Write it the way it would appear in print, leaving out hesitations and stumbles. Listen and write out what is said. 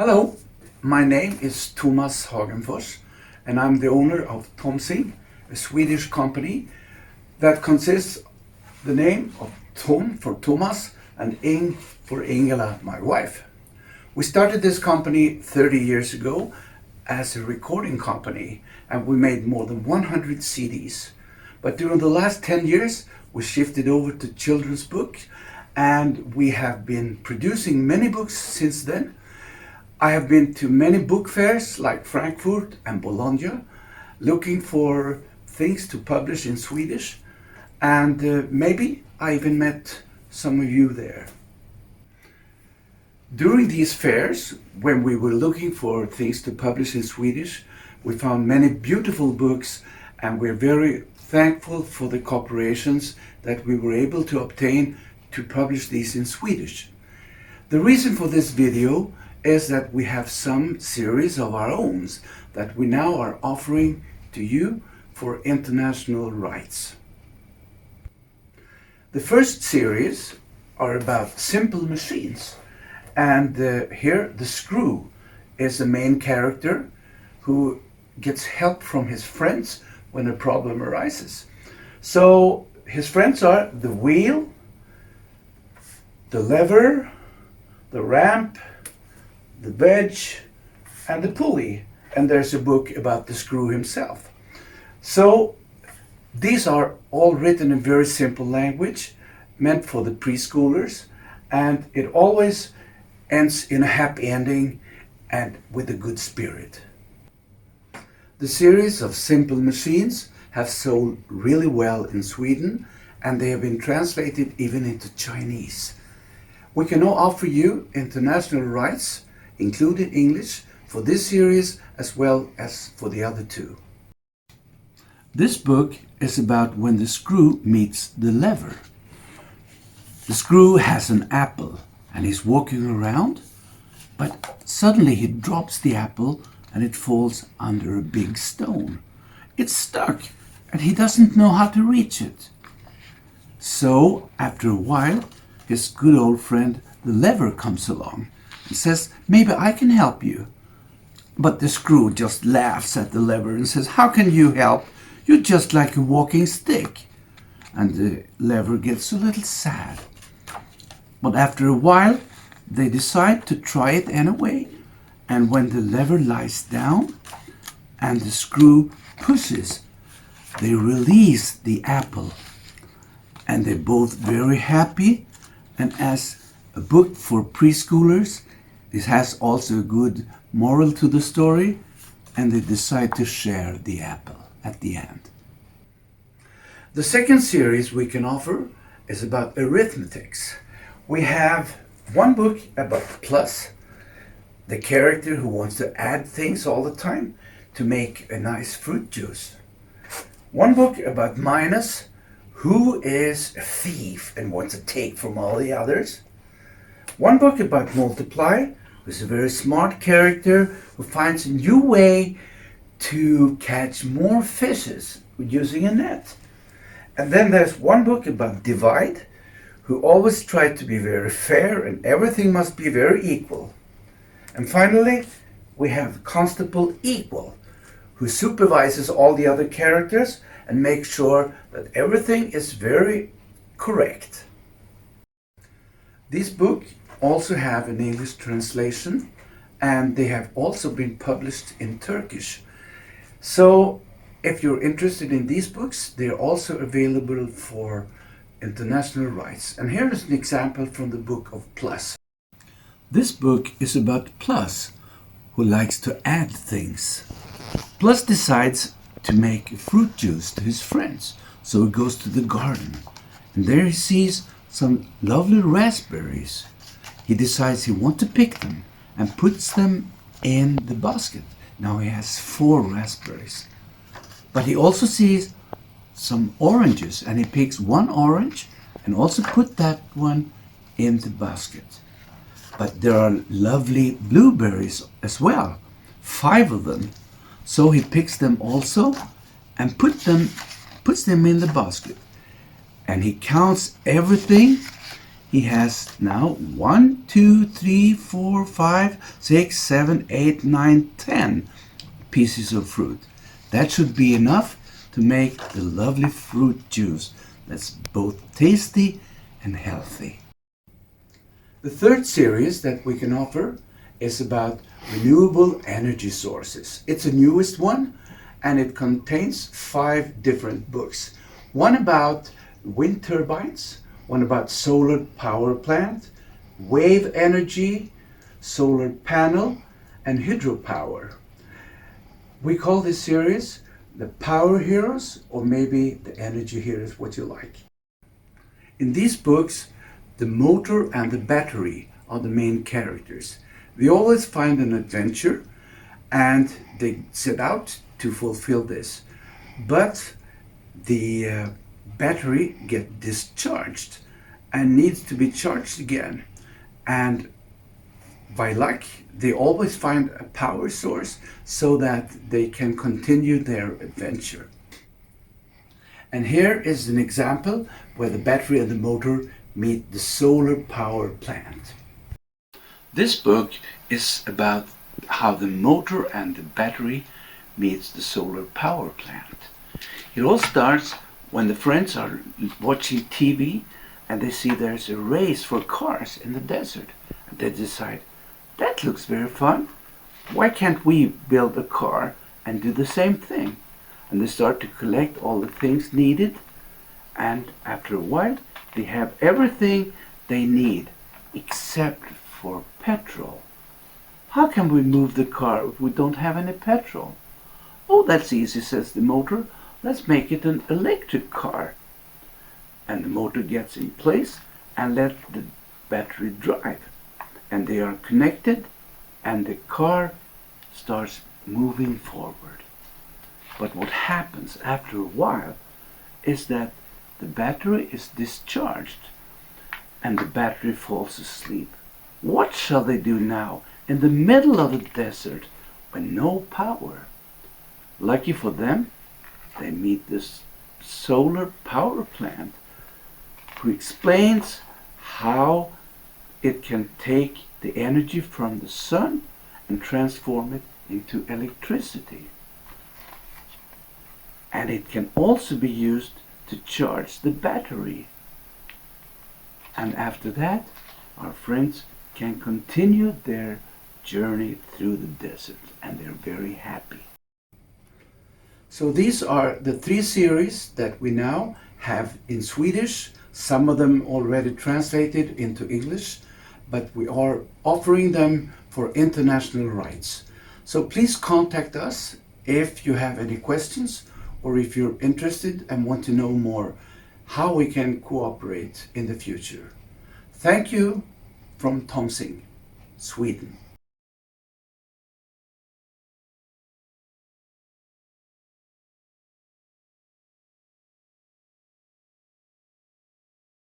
Hello, my name is Thomas Hagenfors and I'm the owner of TOMSING, a Swedish company that consists the name of Tom for Thomas and Ing for Ingela, my wife. We started this company 30 years ago as a recording company and we made more than 100 CDs. But during the last 10 years we shifted over to children's books and we have been producing many books since then. I have been to many book fairs like Frankfurt and Bologna looking for things to publish in Swedish, and maybe I even met some of you there. During these fairs, when we were looking for things to publish in Swedish, we found many beautiful books and we're very thankful for the cooperations that we were able to obtain to publish these in Swedish. The reason for this video is that we have some series of our own that we now are offering to you for international rights. The first series are about simple machines, and here the screw is the main character who gets help from his friends when a problem arises. So his friends are the wheel, the lever, the ramp, the wedge and the pulley, and there's a book about the screw himself. So these are all written in very simple language meant for the preschoolers, and it always ends in a happy ending and with a good spirit. The series of simple machines have sold really well in Sweden and they have been translated even into Chinese. We can now offer you international rights including English for this series as well as for the other two. This book is about when the screw meets the lever. The screw has an apple and he's walking around, but suddenly he drops the apple and it falls under a big stone. It's stuck and he doesn't know how to reach it. So after a while, his good old friend the lever comes along. He says, "Maybe I can help you." But the screw just laughs at the lever and says, "How can you help? You're just like a walking stick." And the lever gets a little sad. But after a while, they decide to try it anyway. And when the lever lies down and the screw pushes, they release the apple. And they're both very happy. And as a book for preschoolers, this has also a good moral to the story, and they decide to share the apple at the end. The second series we can offer is about arithmetics. We have one book about plus, the character who wants to add things all the time to make a nice fruit juice. One book about minus, who is a thief and wants to take from all the others. One book about multiply, who's a very smart character who finds a new way to catch more fishes using a net. And then there's one book about divide, who always tries to be very fair and everything must be very equal. And finally, we have Constable Equal, who supervises all the other characters and makes sure that everything is very correct. This book also have an English translation and they have also been published in Turkish. So if you're interested in these books, they're also available for international rights. And here is an example from the book of Plus. This book is about Plus, who likes to add things. Plus decides to make fruit juice to his friends, so he goes to the garden and there he sees some lovely raspberries. He decides he wants to pick them and puts them in the basket. Now he has 4 raspberries. But he also sees some oranges and he picks 1 orange and also put that one in the basket. But there are lovely blueberries as well, 5 of them. So he picks them also and puts them in the basket. And he counts everything. he has now 1, 2, 3, 4, 5, 6, 7, 8, 9, 10 pieces of fruit. That should be enough to make the lovely fruit juice that's both tasty and healthy. The third series that we can offer is about renewable energy sources. It's the newest one, and it contains 5 different books. One about wind turbines, one about solar power plant, wave energy, solar panel, and hydropower. We call this series the Power Heroes, or maybe the Energy Heroes, what you like. In these books, the motor and the battery are the main characters. They always find an adventure and they set out to fulfill this. But the battery gets discharged and needs to be charged again. And by luck, they always find a power source so that they can continue their adventure. And here is an example where the battery and the motor meet the solar power plant. This book is about how the motor and the battery meets the solar power plant. It all starts when the friends are watching TV and they see there's a race for cars in the desert. And they decide, that looks very fun. Why can't we build a car and do the same thing? And they start to collect all the things needed, and after a while they have everything they need except for petrol. How can we move the car if we don't have any petrol? Oh, that's easy, says the motor. Let's make it an electric car. And the motor gets in place and let the battery drive. And they are connected and the car starts moving forward. But what happens after a while is that the battery is discharged and the battery falls asleep. What shall they do now in the middle of the desert with no power? Lucky for them, they meet this solar power plant who explains how it can take the energy from the sun and transform it into electricity. And it can also be used to charge the battery. And after that, our friends can continue their journey through the desert, and they're very happy. So these are the 3 series that we now have in Swedish, some of them already translated into English, but we are offering them for international rights. So please contact us if you have any questions, or if you're interested and want to know more how we can cooperate in the future. Thank you from TOMSING, Sweden.